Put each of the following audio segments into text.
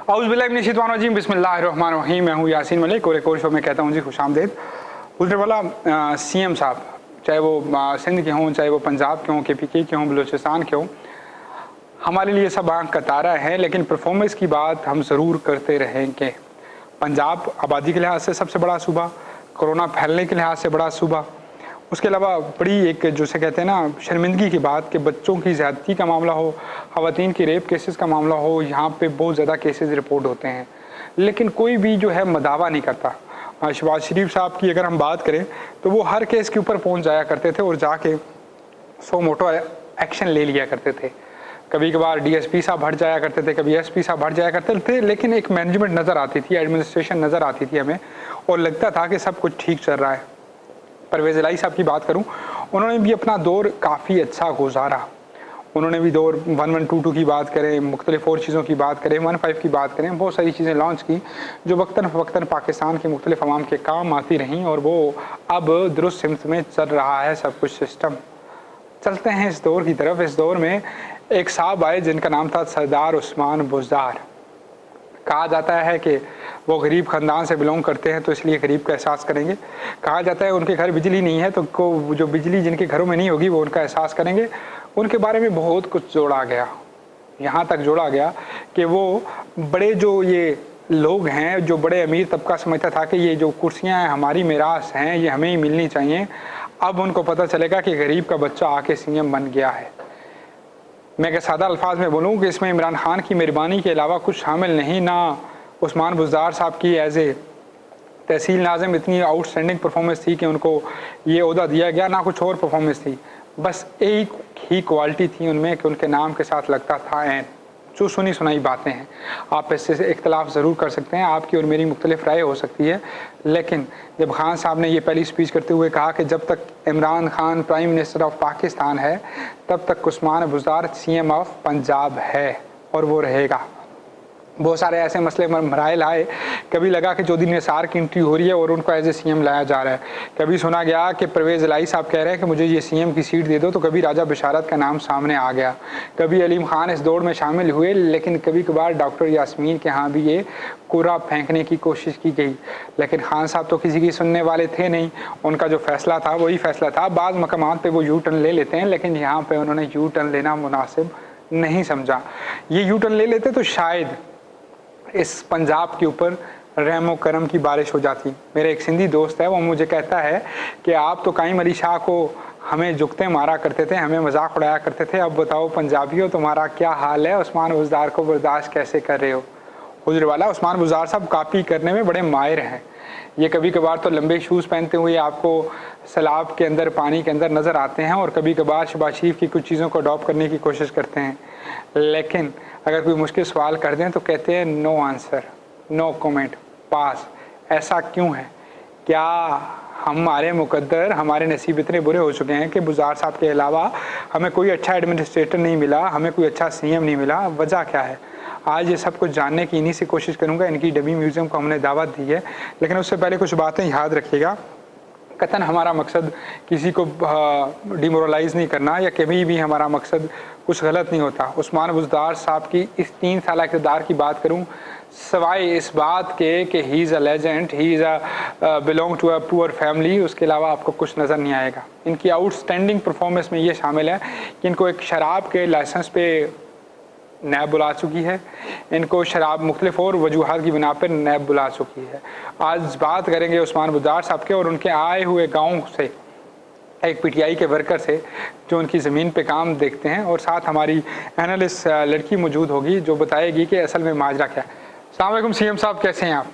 औज़ु बिल्लाहि मिनश शैतानिर रजीम, बिस्मिल्लाहिर्रहमानिर रहीम। मैं हूँ यासीन मलिक और एक और शो में कहता हूँ जी खुशामदीद। गुजरवाला सीएम साहब, चाहे वो सिंध के हों, चाहे वो पंजाब के हों, KPK के हों, बलूचिस्तान के हों, हमारे लिए सब आंख का तारा है। लेकिन परफॉर्मेंस की बात हम ज़रूर करते रहेंगे। पंजाब आबादी के लिहाज से सबसे बड़ा सूबा, कोरोना फैलने के लिहाज से बड़ा सूबा, उसके अलावा बड़ी एक जिसे कहते हैं ना शर्मिंदगी की बात कि बच्चों की ज़्यादती का मामला हो, ख़वातीन की रेप केसेस का मामला हो, यहाँ पे बहुत ज़्यादा केसेस रिपोर्ट होते हैं, लेकिन कोई भी जो है मदावा नहीं करता। शहबाज शरीफ साहब की अगर हम बात करें तो वो हर केस के ऊपर पहुँच जाया करते थे और जाके सो मोटो एक्शन ले लिया करते थे। कभी कभार DSP साहब हट जाया करते थे, कभी SP साहब हट जाया करते थे, लेकिन एक मैनेजमेंट नज़र आती थी, एडमिनिस्ट्रेशन नज़र आती थी हमें, और लगता था कि सब कुछ ठीक चल रहा है। परवेज़ इलाही साहब की बात करूं, उन्होंने भी अपना दौर काफ़ी अच्छा गुजारा। उन्होंने भी दौर 1122 की बात करें, मुख्तलिफ और चीज़ों की बात करें, 15 की बात करें, बहुत सारी चीज़ें लॉन्च की जो वक्तन फ़वक्तन पाकिस्तान के मुख्तलिफ अवाम के काम आती रहीं, और वो अब दुरुस्त सिमत में चल रहा है सब कुछ सिस्टम। चलते हैं इस दौर की तरफ। इस दौर में एक साहब आए जिनका नाम था सरदार उस्मान बुज़दार। कहा जाता है कि वो गरीब ख़ानदान से बिलोंग करते हैं तो इसलिए गरीब का एहसास करेंगे। कहा जाता है उनके घर बिजली नहीं है तो जो बिजली जिनके घरों में नहीं होगी वो उनका एहसास करेंगे। उनके बारे में बहुत कुछ जोड़ा गया, यहाँ तक जोड़ा गया कि वो बड़े जो ये लोग हैं, जो बड़े अमीर तबका समझता था कि ये जो कुर्सियाँ हैं हमारी मिरास हैं, ये हमें ही मिलनी चाहिए, अब उनको पता चलेगा कि गरीब का बच्चा आके CM बन गया है। मैं अगर सादा अल्फाज में बोलूँ कि इसमें इमरान खान की मेहरबानी के अलावा कुछ शामिल नहीं, ना उस्मान बुज़दार साहब की एज ए तहसील नाज़िम इतनी आउटस्टैंडिंग परफॉर्मेंस थी कि उनको ये ओहदा दिया गया, ना कुछ और परफॉर्मेंस थी, बस एक ही क्वालिटी थी उनमें कि उनके नाम के साथ लगता था एन। जो सुनी सुनाई बातें हैं, आप इससे इख्तलाफ ज़रूर कर सकते हैं, आपकी और मेरी मुख्तलिफ राय हो सकती है, लेकिन जब खान साहब ने ये पहली स्पीच करते हुए कहा कि जब तक Imran Khan prime minister of Pakistan है तब तक उस्मान बुज़दार CM ऑफ पंजाब है और वो रहेगा। बहुत सारे ऐसे मसले मराइल आए, कभी लगा कि चौधरी निसार की एंट्री हो रही है और उनको एज ए CM लाया जा रहा है, कभी सुना गया कि परवेज़ इलाही साहब कह रहे हैं कि मुझे ये CM की सीट दे दो, तो कभी राजा बशारत का नाम सामने आ गया, कभी अलीम खान इस दौड़ में शामिल हुए, लेकिन कभी कभार डॉक्टर यास्मीन के यहाँ भी ये कूड़ा फेंकने की कोशिश की गई। लेकिन खान साहब तो किसी की सुनने वाले थे नहीं, उनका जो फैसला था वही फैसला था। बाज़ मकामात पर वो यू टर्न ले लेते हैं, लेकिन यहाँ पर उन्होंने यू टर्न लेना मुनासिब नहीं समझा। ये यू टर्न ले लेते तो शायद इस पंजाब के ऊपर रहमो करम की बारिश हो जाती। मेरा एक सिंधी दोस्त है, वो मुझे कहता है कि आप तो काइम अली शाह को हमें जुगते मारा करते थे, हमें मजाक उड़ाया करते थे, अब बताओ पंजाबियों तुम्हारा क्या हाल है, उस्मान बुज़दार को बर्दाश्त कैसे कर रहे हो। गुजरवाला उस्मान बुज़दार साहब कॉपी करने में बड़े माहिर हैं। ये कभी कभार तो लंबे शूज़ पहनते हुए आपको सैलाब के अंदर, पानी के अंदर नज़र आते हैं, और कभी कभार शहबाज शरीफ की कुछ चीज़ों को अडॉप्ट करने की कोशिश करते हैं, लेकिन अगर कोई मुश्किल सवाल कर दें तो कहते हैं नो आंसर, नो कमेंट, पास। ऐसा क्यों है? क्या हमारे मुकद्दर, हमारे नसीब इतने बुरे हो चुके हैं कि बुज़दार साहब के अलावा हमें कोई अच्छा एडमिनिस्ट्रेटर नहीं मिला, हमें कोई अच्छा CM नहीं मिला? वजह क्या है? आज ये सब कुछ जानने की इन्हीं से कोशिश करूँगा। इनकी डमी म्यूज़ियम को हमने दावत दी है, लेकिन उससे पहले कुछ बातें याद रखिएगा। कतन हमारा मकसद किसी को डिमोरलाइज़ नहीं करना, या कभी भी हमारा मकसद कुछ गलत नहीं होता। उस्मान बुज़दार साहब की इस 3 साल इक़्तिदार की बात करूं, सवाए इस बात के कि he is a legend, he is a belong to a poor family, उसके अलावा आपको कुछ नज़र नहीं आएगा। इनकी आउटस्टैंडिंग परफॉर्मेंस में ये शामिल है कि इनको एक शराब के लाइसेंस पे नैब बुला चुकी है, इनको शराब मुख्तलिफ और वजूहात की बिना पर नैब बुला चुकी है। आज बात करेंगे उस्मान बुज़दार साहब के और उनके आए हुए गाँव से, एक PTI के वर्कर से जो उनकी ज़मीन पे काम देखते हैं, और साथ हमारी एनालिस्ट लड़की मौजूद होगी जो बताएगी कि असल में माजरा क्या है। अस्सलाम वालेकुम CM साहब, कैसे हैं आप?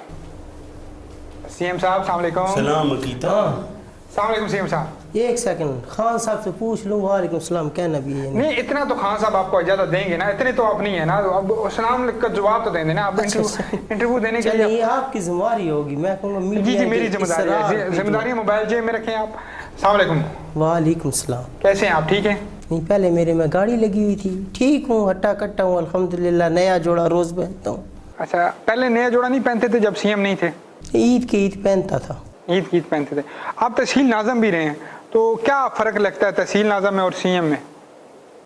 CM साहब अस्सलाम वालेकुम। सलाम अकीता। अस्सलाम वालेकुम CM साहब। एक सेकंड, खान साहब से पूछ लूँ। वालेकुम सलाम, क्या नबी है? नहीं, इतना तो खान साहब आपको इजाज़त देंगे ना, इतने तो आप नहीं है ना, अब सलाम का जवाब तो देंगे ना आप। इंटरव्यू देने के लिए आपकी जिम्मेदारी होगी, मैं कहूँगा जी मेरी जिम्मेदारी है, जिम्मेदारी मोबाइल जेब में रखें आप। अस्सलाम वालेकुम। वालेकुम सलाम। कैसे हैं आप? ठीक हैं? नहीं, पहले मेरे में गाड़ी लगी हुई थी, ठीक हूँ, हट्टा कट्टा हूँ अल्हम्दुलिल्लाह, नया जोड़ा रोज़ पहनता हूँ। अच्छा, पहले नया जोड़ा नहीं पहनते थे जब CM नहीं थे? ईद की ईद पहनता था। ईद की ईद पहनते थे। आप तहसील नाज़म भी रहे हैं, तो क्या फ़र्क लगता है तहसील नाज़म में और CM में?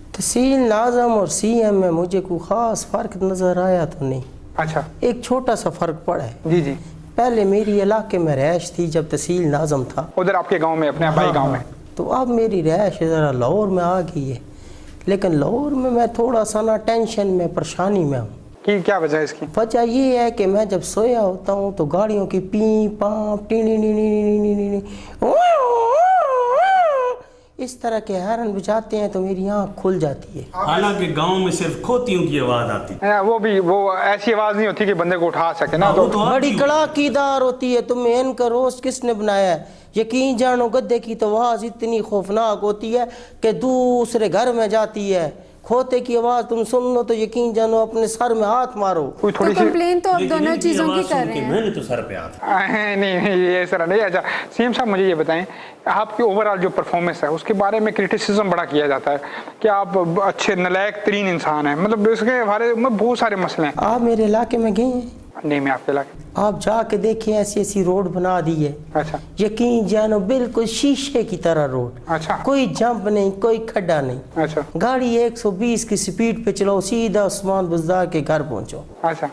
तहसील नाज़म और CM में मुझे कोई ख़ास फ़र्क नज़र आया तो नहीं। अच्छा, एक छोटा सा फ़र्क पड़ा है। जी जी, पहले मेरी इलाके में रहायश थी जब तहसील नाज़म था, उधर आपके गांव में, अपने आबाई गांव में। तो अब मेरी रहायश ज़रा लाहौर में आ गई है, लेकिन लाहौर में मैं थोड़ा सा ना टेंशन में, परेशानी में हूँ। कि क्या वजह है इसकी? वजह ये है कि मैं जब सोया होता हूँ तो गाड़ियों की पी पाँ टीनी नी नी नी नी नी नी इस तरह के हॉर्न बजाते हैं तो मेरी आँख खुल जाती है। हालांकि गांव में सिर्फ खोतियों की आवाज आती है, वो ऐसी आवाज नहीं होती कि बंदे को उठा सके ना, तो बड़ी कड़ाकीदार होती है। तुम्हें इनका रोस्ट किसने बनाया है? यकीन जानो गद्दे की तो आवाज़ इतनी खौफनाक होती है कि दूसरे घर में जाती है। खोते की आवाज़ तुम सुन लो तो यकीन जानो अपने सर में हाथ मारो। कोई तो थोड़ी सी कंप्लेन तो आप लेकिन दोनों इनकी चीज़ों की आवाज कर सुन रहे के हैं। मैंने तो सर पे हाथ। नहीं ये सर नहीं। अच्छा सीएम साहब, मुझे ये बताएं, आपकी ओवरऑल जो परफॉर्मेंस है उसके बारे में क्रिटिसिज्म बड़ा किया जाता है कि आप अच्छे नलायक तरीन इंसान हैं, मतलब इसके बारे में बहुत सारे मसले हैं। आप मेरे इलाके में गए हैं? नहीं, मैं आपके इलाके। आप जाके देखिए, ऐसी ऐसी रोड बना दी है, अच्छा यकीन जानो बिल्कुल शीशे की तरह रोड। अच्छा कोई जंप नहीं, कोई खड्डा नहीं। अच्छा गाड़ी 120 की स्पीड पे चलाओ, सीधा उस्मान बुज़दार के घर पहुंचो। अच्छा,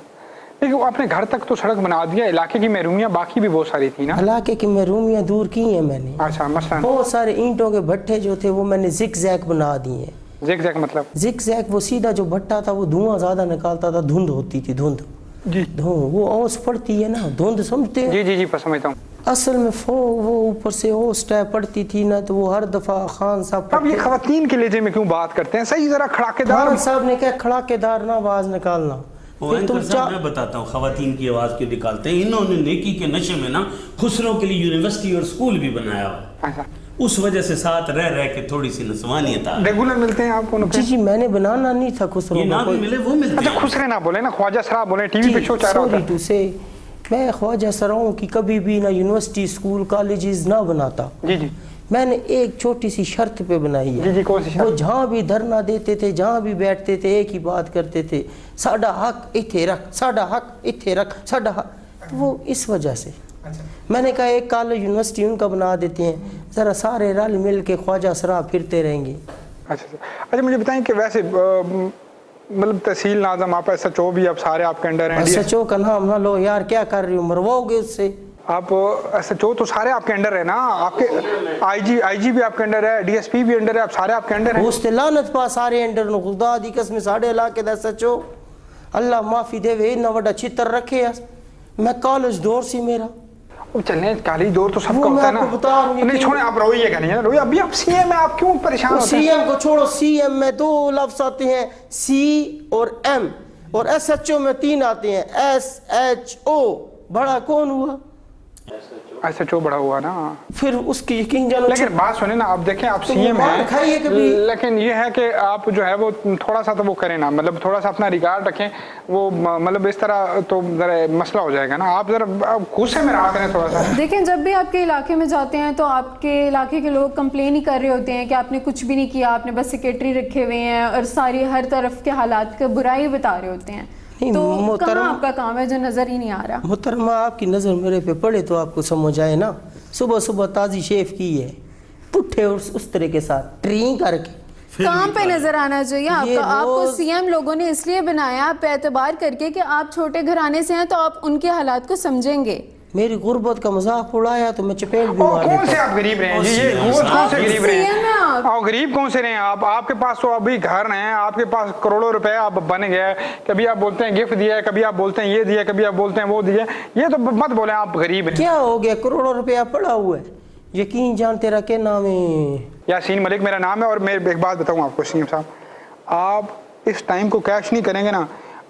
लेकिन अपने घर तक तो सड़क बना दिया, इलाके की महरूमियाँ बाकी भी बहुत सारी थी ना। इलाके की महरूमियाँ दूर की हैं मैंने। अच्छा, मसलन बहुत सारे ईंटों के भट्टे जो थे वो मैंने जिग जैग बना दिए। जिग जैग मतलब? जिग जैग वो सीधा जो भट्टा था वो धुआं ज्यादा निकालता था, धुंध होती थी, धुंध जी वो ओस पड़ती है ना, धुंध समझते हैं? जी जी जी, समझता हूँ। असल में वो ऊपर से ओस टाइप पड़ती थी ना, तो वो हर दफा खान साहब अब ये खवातीन के लहजे में क्यों बात करते हैं? सही जरा खड़ाकेदार। खान साहब ने क्या खड़ाकेदार ना आवाज निकालना। फिर तुम मैं बताता हूँ खवातीन की आवाज क्यों निकालते हैं। इन्होंने नेकी के नशे में ना खुसरो के लिए यूनिवर्सिटी और स्कूल भी बनाया हुआ। अच्छा, उस वजह से साथ रह रह के थोड़ी सी नस्वानियत आ गई। रेगुलर मिलते हैं आपको? जी जी, मैंने बनाना नहीं था खुसरो ये ना का भी मिले वो मिलते अच्छा, हैं। खुसरे ना बोले ना, ख्वाजा सरा बोले, टीवी पे शो चल रहा होता सॉरी है। टू से, मैं ख्वाजा सराओं की कभी भी ना यूनिवर्सिटी स्कूल कॉलेजेस ना बनाता। जी जी मैंने एक छोटी सी शर्त पे बनाई है। जी जी, कौन सी शर्त? वो जहाँ भी धरना देते थे, जहाँ भी बैठते थे, एक ही बात करते थे, साडा हक इत्थे रख, साडा हक इत्थे रख, साडा हक। तो वो इस वजह से मैंने कहा एक कॉलेज यूनिवर्सिटी उनका बना देते हैं, ज़रा सारे रल मिल के ख्वाजा सरा फिरते रहेंगे। अच्छा, मुझे बताएं कि वैसे मतलब तहसील नाज़म, आप SHO भी अब सारे आपके अंडर हैं। SHO का नाम ना लो यार, क्या कर रही हो, मरवाओगे उससे। आप SHO तो सारे आपके अंडर है ना, आपके IG भी आपके अंडर है, DSP भी अंडर है, आप सारे आपके अंडर हैं। उसते लानत पा सारे अंडर नो, खुदा दी कसम साढ़े इलाके दा SHO अल्लाह माफी देवे, इतना बड़ा चित्र रखे। मैं कॉलेज दौर सी मेरा चलने काली दौर तो सबका वो मैं होता है ना। आपको बता रहा हूँ। नहीं छोड़े, आप रोइए क्या नहीं है, रोइए। अभी आप CM है, आप क्यों परेशान होते हैं? CM को छोड़ो, CM में 2 लफ्ज आते हैं, C और M, और SHO में 3 आते हैं, SHO। बड़ा कौन हुआ? SHO बड़ा हुआ ना। फिर उसकी यकीन जानो। लेकिन बात सुने ना, अब देखें आप तुम CM मार खाइए कभी। हैं, लेकिन ये है कि आप जो है वो थोड़ा सा तो वो करें ना, मतलब थोड़ा सा अपना रिगार्ड रखें। वो मतलब इस तरह तो जरा मसला हो जाएगा ना। आप जरा गुस्से में रहा करें थोड़ा सा। देखें, जब भी आपके इलाके में जाते हैं तो आपके इलाके के लोग कंप्लेन ही कर रहे होते हैं कि आपने कुछ भी नहीं किया, आपने बस सेक्रेटरी रखे हुए हैं और सारी हर तरफ के हालात का बुराई बता रहे होते हैं। तो कहाँ आपका काम है जो नजर ही नहीं आ रहा? मुहतरमा, आपकी नजर मेरे पे पड़े तो आपको समझ आए ना। सुबह सुबह ताजी शेफ की है, पुट्ठे और उस तरह के साथ ट्री करके काम पे नजर आना चाहिए ये आपका। आपको रोज- CM लोगों ने इसलिए बनाया आप पे एतबार करके कि आप छोटे घराने से हैं तो आप उनके हालात को समझेंगे। मेरी गुर्बत का मजाक उड़ाया तो मैं चपेट भी मार कौन से देता। आप गरीब रहे हैं जी? ये CM कौन से गरीब रहे CM हैं आप। और गरीब कौन से रहे हैं आप? आपके पास तो अभी घर हैं, आपके पास करोड़ों रुपए आप बन गए। कभी आप बोलते हैं गिफ्ट दिया है, कभी आप बोलते हैं ये दिया, कभी आप बोलते हैं वो दिया। ये तो मत बोले आप गरीब हैं। क्या हो गया, करोड़ों रुपया पड़ा हुआ है। यकीन जान तेरा क्या नाम है? यासीन मलिक मेरा नाम है। और मैं एक बात बताऊं आपको CM साहब, आप इस टाइम को कैश नहीं करेंगे ना,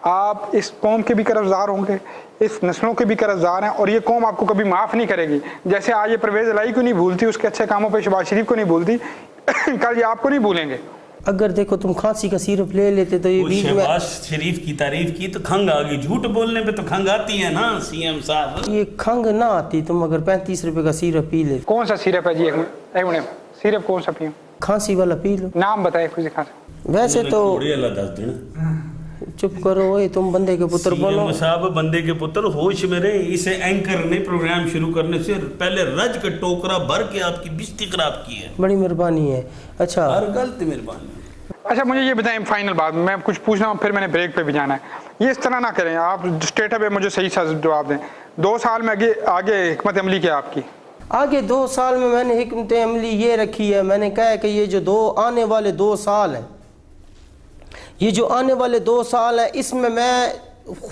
आप इस कौम के भी कर्जदार होंगे, इस नस्लों के भी कर्जदार हैं, और ये कौम आपको कभी माफ़ नहीं करेगी। जैसे आज ये परवेज़ इलाही को नहीं भूलती, उसके अच्छे कामों पे शहबाज शरीफ को नहीं भूलती, कल ये आपको नहीं भूलेंगे। अगर देखो तुम खांसी का सिरप ले लेते तो ये वो बीच में शहबाज शरीफ की तारीफ की तो खंग आ गई। झूठ बोलने पे तो खंग आती है ना CM साहब। ये खंग ना आती तुम अगर 35 रुपए का सिरप पी ले। कौन सा सिरप है जी? एक मिनट, सिरप कौन सा पियूं? खांसी वाला पी लो। नाम बताए कुछ दिखा। वैसे तो घोड़े अल्लाह दस देना। चुप करो, ओए तुम बंदे के पुत्र बोलो। CM साहब बंदे के पुत्र होश में रहे। इसे एंकर ने प्रोग्राम शुरू करने से पहले रज का टोकरा भर के आपकी बिस्ती खराब की है। बड़ी मेहरबानी है। अच्छा हर गलत मेहरबानी। اچھا مجھے یہ بتائیں فائنل بات، میں کچھ پوچھنا ہوں پھر میں نے بریک پہ بھی جانا ہے. یہ اس طرح نہ کریں آپ، اسٹیٹ پہ مجھے صحیح سا جواب دیں. 2 سال میں آگے حکمت عملی کیا آپ کی؟ آگے 2 سال میں نے حکمت عملی یہ رکھی ہے، میں نے کہا ہے کہ یہ جو آنے والے 2 سال ہیں، یہ جو آنے والے 2 سال ہیں، اس میں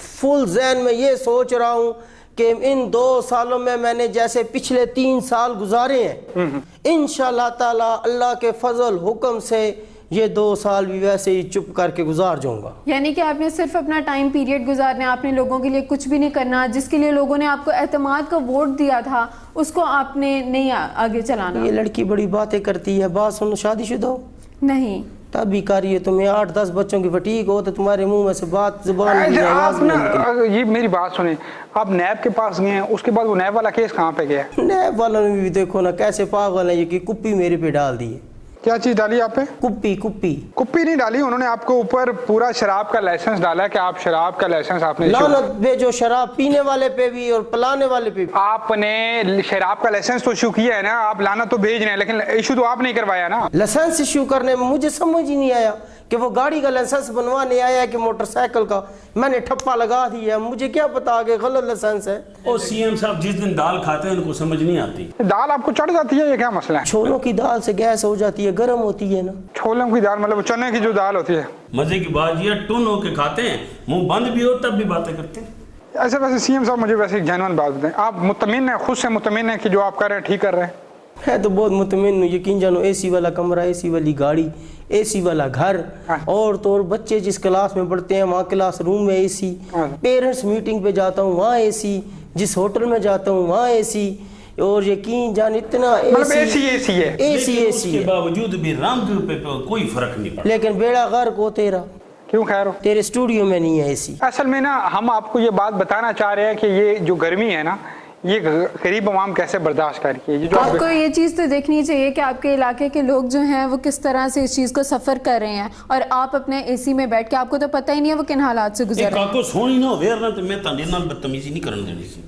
فل ذہن میں یہ سوچ رہا ہوں کہ ان 2 سالوں میں نے جیسے پچھلے 3 سال گزارے ہیں، انشاءاللہ تعالی اللہ کے فضل حکم سے یہ 2 سال بھی ویسے ہی چپ کر کے گزار جاؤں گا. یعنی کہ آپ نے صرف اپنا ٹائم پیریڈ گزارنا ہے، آپ نے لوگوں کے لیے کچھ بھی نہیں کرنا، جس کے لیے لوگوں نے آپ کو اعتماد کا ووٹ دیا تھا اس کو آپ نے نہیں آگے چلانا. یہ لڑکی بڑی باتیں کرتی ہے، بات سنو، شادی شدہ ہو؟ نہیں. تب بھی کریے، تمہیں 8-10 بچوں کی فٹیک ہو تو تمہارے منہ میں سے بات زبان نہیں آواز نہیں. یہ میری بات سنیں، آپ نیب کے پاس گئے ہیں، اس کے بعد وہ نیب والا کیس کہاں پہ گیا؟ نیب والوں نے بھی دیکھو نا کیسے پاگل ہے، یہ کہ کپی میرے پہ ڈال دی ہے. کیا چیز ڈالی آپ پہ؟ کپی نہیں ڈالی، انہوں نے آپ کو اوپر پورا شراب کا لائسنس ڈالا کہ آپ شراب کا لائسنس آپ نے لعنت بے جو شراب پینے والے پہ بھی اور پلانے والے پہ بھی. آپ نے شراب کا لائسنس تو ایشو کیا ہے نا، آپ لعنت تو بھیج رہے ہیں لیکن ایشو تو آپ نہیں کروایا نا. لائسنس ایشو کرنے میں مجھے سمجھ ہی نہیں آیا کہ وہ گاڑی کا لائسنس بنوانے آیا کہ موٹر سائیکل کا. میں نے ٹھپا لگا دیا، مجھے کیا پتا کہ غلط لائسنس ہے. اور سی ایم صاحب جس دن دال کھاتے ہیں ان کو سمجھ نہیں آتی. دال آپ کو چڑھ جاتی ہے، یہ کیا مسئلہ ہے؟ چھولوں کی دال سے گیس ہو جاتی ہے، گرم ہوتی ہے نا. چھولوں کی دال مطلب چنے کی جو دال ہوتی ہے. مزے کی بات یہ ٹن ہو کے کھاتے ہیں، منہ بند بھی ہو تب بھی باتیں کرتے ہیں. ایسے ویسے سی ایم صاحب مجھے ویسے ایک جینوئن بات بتائیں، آپ مطمئن ہیں، خود سے مطمئن ہیں کہ جو آپ کر رہے ہیں ٹھیک کر رہے ہیں؟ ہے تو بہت مطمئن ہوں، یقین جانو. اے سی والا کمرہ، اے سی والی گاڑی، اے سی والا گھر، اور تو اور بچے جس کلاس میں پڑھتے ہیں وہاں کلاس روم میں اے سی، پیرنٹس میٹنگ پہ جاتا ہوں وہاں اے سی، جس ہوٹل میں جاتا ہوں وہاں اے سی، اور یقین جان اتنا اے سی ہے، اے سی اس کے باوجود بھی رنگ پہ کوئی فرق نہیں پڑا. لیکن بیڑا غرق ہو تیرا. کیوں خیر ہو؟ تیرے اسٹوڈیو میں نہیں ہے اے سی. اصل میں نا ہم آپ کو یہ بات بتانا چاہ رہے ہیں کہ یہ جو گرمی ہے نا، یہ غریب عوام کیسے برداشت کر کے. آپ کو یہ چیز تو دیکھنی چاہیے کہ آپ کے علاقے کے لوگ جو ہیں وہ کس طرح سے اس چیز کو سفر کر رہے ہیں، اور آپ اپنے اے سی میں بیٹھ کے آپ کو تو پتہ ہی نہیں ہے وہ کن حالات سے گزر رہے ہیں. کاکو سونی نہ ہوئے نہ تو میں تانے نال بدتمیزی نہیں کرن دینی سی.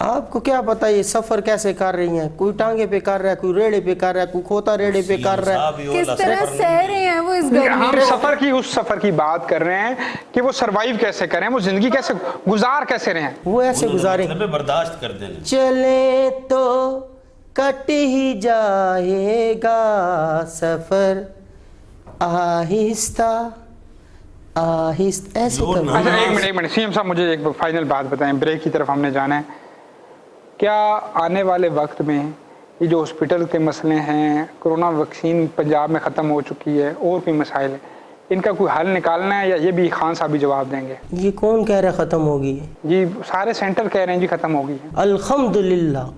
آپ کو کیا پتا یہ سفر کیسے کر رہی ہیں؟ کوئی ٹانگے پہ کر رہا ہے، کوئی ریڑے پہ کر رہا ہے، کوئی کھوتا ریڑے پہ کر رہا ہے. کس طرح سہ رہے ہیں وہ اس گرمی. ہم سفر کی اس سفر کی بات کر رہے ہیں کہ وہ سروائیو کیسے کریں، وہ زندگی کیسے گزار کیسے رہے ہیں. وہ ایسے گزاریں برداشت کر دینا. چلے تو کٹ ہی جائے گا سفر آہستہ آہستہ. ایسے اچھا ایک منٹ سی ایم صاحب مجھے ایک فائنل بات بتائیں، بریک کی طرف ہم نے جانا ہے. کیا آنے والے وقت میں یہ جو ہاسپٹل کے مسئلے ہیں، کورونا ویکسین پنجاب میں ختم ہو چکی ہے، اور بھی مسائل ہیں، ان کا کوئی حل نکالنا ہے یا یہ بھی خان صاحب ہی جواب دیں گے؟ یہ کون کہہ رہا ہے ختم ہوگی؟ جی سارے سینٹر کہہ رہے ہیں جی ختم ہوگی. الحمدللہ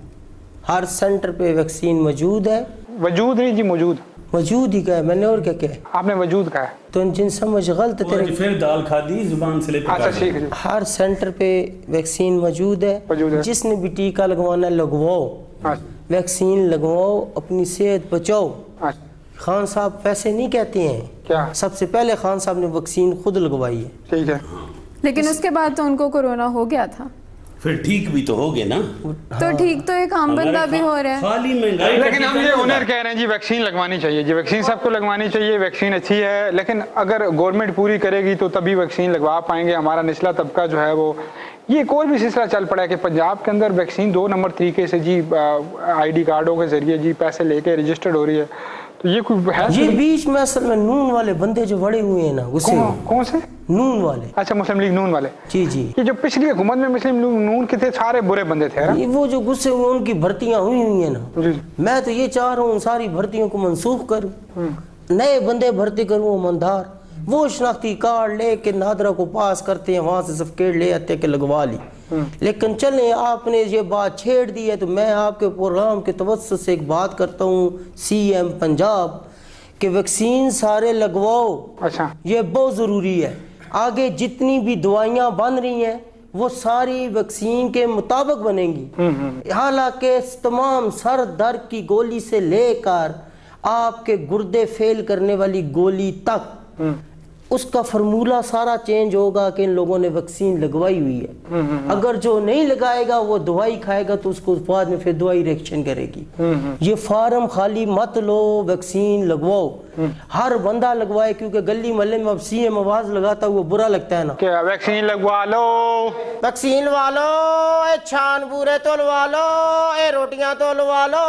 ہر سینٹر پہ ویکسین موجود ہے. وجود نہیں جی، موجود ہی کہا ہے میں نے، اور کیا کہا ہے؟ آپ نے وجود کہا ہے تو جن سمجھ غلط تیرے. پھر دال کھا دی زبان سے لے ٹھیک ہے. ہر سینٹر پہ ویکسین موجود ہے. جس نے بھی ٹیکہ لگوانا لگواؤ، ویکسین لگواؤ، اپنی صحت بچاؤ. خان صاحب پیسے نہیں کہتے ہیں، کیا سب سے پہلے خان صاحب نے ویکسین خود لگوائی ہے. ٹھیک ہے، لیکن اس کے بعد تو ان کو کورونا ہو گیا تھا. پھر ٹھیک بھی تو ہو گئے نا. تو ٹھیک تو ایک عام بندہ بھی ہو رہا ہے. خالی مہنگائی. لیکن ہم یہ اونر کہہ رہے ہیں جی ویکسین لگوانی چاہیے، جی ویکسین سب کو لگوانی چاہیے، ویکسین اچھی ہے، لیکن اگر گورنمنٹ پوری کرے گی تو تبھی ویکسین لگوا پائیں گے. ہمارا نچلا طبقہ جو ہے وہ، یہ کوئی بھی سلسلہ چل پڑا ہے کہ پنجاب کے اندر ویکسین 2 نمبر طریقے سے جی آئی ڈی کارڈوں کے ذریعے جی پیسے لے کے رجسٹرڈ ہو رہی ہے. تو یہ کوئی ہے یہ بیچ میں اصل میں نون والے بندے جو بڑے ہوئے ہیں نا، غصے میں. کون سے نون والے؟ اچھا مسلم لیگ نون والے. جی جی. یہ جو پچھلی حکومت میں مسلم لیگ نون کے تھے سارے برے بندے تھے. وہ جو غصے ہوئے ان کی بھرتیاں ہوئی ہیں نا، میں تو یہ چاہ رہا ہوں ساری بھرتیوں کو منسوخ کروں، نئے بندے بھرتی کروں ایماندار. وہ شناختی کارڈ لے کے نادرا کو پاس کرتے ہیں، وہاں سے سرٹیفکیٹ لے آتے کہ لگوا لی. لیکن چلیں آپ نے یہ بات چھیڑ دی ہے تو میں آپ کے پروگرام کے توسط سے ایک بات کرتا ہوں سی ایم پنجاب کہ ویکسین سارے لگواؤ. اچھا یہ بہت ضروری ہے. آگے جتنی بھی دوائیاں بن رہی ہیں وہ ساری ویکسین کے مطابق بنیں گی. حالانکہ تمام سر درد کی گولی سے لے کر آپ کے گردے فیل کرنے والی گولی تک، اس کا فارمولہ سارا چینج ہوگا کہ ان لوگوں نے ویکسین لگوائی ہوئی ہے. اگر جو نہیں لگائے گا وہ دوائی کھائے گا تو اس کو بعد میں پھر دوائی ریئیکشن کرے گی. یہ فارم خالی مت لو, ویکسین لگواؤ. ہر بندہ لگوائے, کیونکہ گلی محلے میں اب سی ایم آواز لگاتا ہے وہ برا لگتا ہے نا کہ ویکسین لگوا لو, ویکسین لوا لو, اے چھان بورے تو لوا لو, اے روٹیاں تو لوا لو,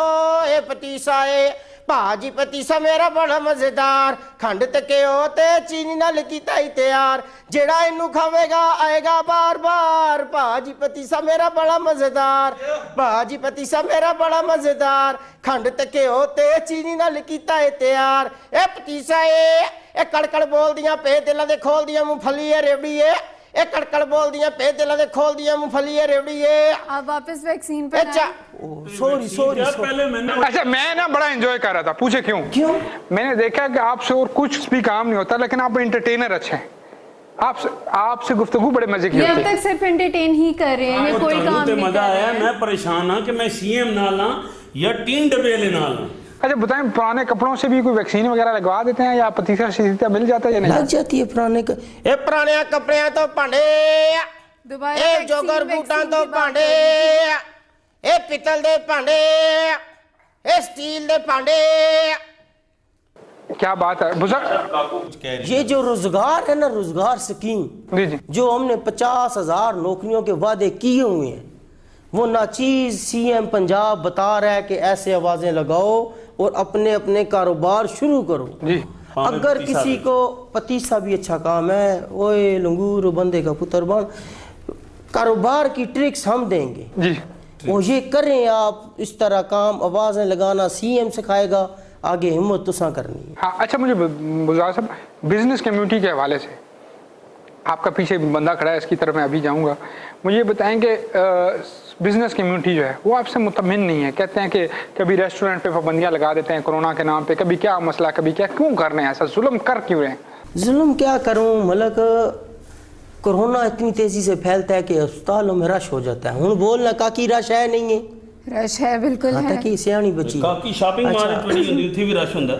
اے پتیسا, اے ਭਾਜੀ ਪਤੀਸਾ ਮੇਰਾ ਬੜਾ ਮਜ਼ੇਦਾਰ, ਖੰਡ ਤੇ ਘਿਓ ਤੇ ਚੀਨੀ ਨਾਲ ਕੀਤਾ ਹੀ ਤਿਆਰ, ਜਿਹੜਾ ਇਹਨੂੰ ਖਾਵੇਗਾ ਆਏਗਾ ਬਾਰ-ਬਾਰ. ਭਾਜੀ ਪਤੀਸਾ ਮੇਰਾ ਬੜਾ ਮਜ਼ੇਦਾਰ, ਭਾਜੀ ਪਤੀਸਾ ਮੇਰਾ ਬੜਾ ਮਜ਼ੇਦਾਰ, ਖੰਡ ਤੇ ਘਿਓ ਤੇ ਚੀਨੀ ਨਾਲ ਕੀਤਾ ਹੀ ਤਿਆਰ. ਇਹ ਪਤੀਸਾ ਇਹ ਕੜਕੜ ਬੋਲਦੀਆਂ ਪੇ ਦਿਲਾਂ ਦੇ ਖੋਲਦੀਆਂ ਮੂੰਗਫਲੀ ਹੈ ਰੇਵੜੀ ਹੈ, ਇਹ ਕੜਕੜ ਬੋਲਦੀਆਂ ਪੇ ਦਿਲਾਂ ਦੇ ਖੋਲਦੀਆਂ ਮੂੰਗਫਲੀ ਹੈ ਰੇਵੜੀ ਹੈ. آپ واپس ویکسین پر سوری پہلے میں نے اچھا میں نا بڑا انجوائے کر رہا تھا, پوچھے کیوں؟ میں نے دیکھا کہ آپ سے اور کچھ بھی کام نہیں ہوتا لیکن آپ انٹرٹینر اچھے ہیں, آپ سے گفتگو بڑے مزے کی یہ اب ہوتی ہے. تک صرف انٹرٹین ہی کر رہے ہیں, یہ کوئی کام نہیں مزہ کر آیا. رہے. میں پریشان ہاں کہ میں سی ایم نہ لاں یا ٹین ڈبیلے نہ لاں. اچھا بتائیں, پرانے کپڑوں سے بھی کوئی ویکسین وغیرہ لگوا دیتے ہیں یا پتیسا شیسا مل جاتا ہے یا لگ نہیں؟ جاتی ہے پرانے کا. اے پرانے کپڑیاں تو پانڈے, دوبارہ اے ویکسین جوگر بوٹاں تو کی بات پانڈے, اے پتل دے پانڈے, اے سٹیل دے پانڈے. کیا بات ہے بزرگ. یہ جو روزگار ہے نا, روزگار سکیم جی جی جو ہم نے 50,000 نوکریوں کے وعدے کیے ہوئے ہیں, وہ ناچیز سی ایم پنجاب بتا رہا ہے کہ ایسے آوازیں لگاؤ اور اپنے اپنے کاروبار شروع کرو. جی اگر کسی کو پتیسا بھی اچھا کام ہے, اوے لنگور بندے کا پتر بان, کاروبار کی ٹرکس ہم دیں گے. جی وہ یہ کریں آپ اس طرح کام, آوازیں لگانا سی ایم سکھائے گا, آگے ہمت تساں کرنی ہے. ہاں اچھا مجھے بزرگ صاحب بزنس کمیونٹی کے حوالے سے, آپ کا پیچھے بندہ کھڑا ہے اس کی طرف میں ابھی جاؤں گا, مجھے بتائیں کہ بزنس کمیونٹی جو ہے وہ آپ سے مطمئن نہیں ہے, کہتے ہیں کہ کبھی ریسٹورنٹ پہ پابندیاں لگا دیتے ہیں کورونا کے نام پہ, کبھی کیا مسئلہ, کبھی کیا, کیوں کر رہے ہیں ایسا, ظلم کر کیوں رہے ہیں؟ ظلم کیا کروں ملک, کورونا اتنی تیزی سے پھیلتا ہے کہ اسپتالوں میں رش ہو جاتا ہے. ہوں بولنا کاکی رش ہے نہیں ہے, رش ہے, بالکل ہے. تاکہ سیانی بچی کاکی شاپنگ مارکیٹ بڑی ہوندی, اتھے بھی رش ہوندا.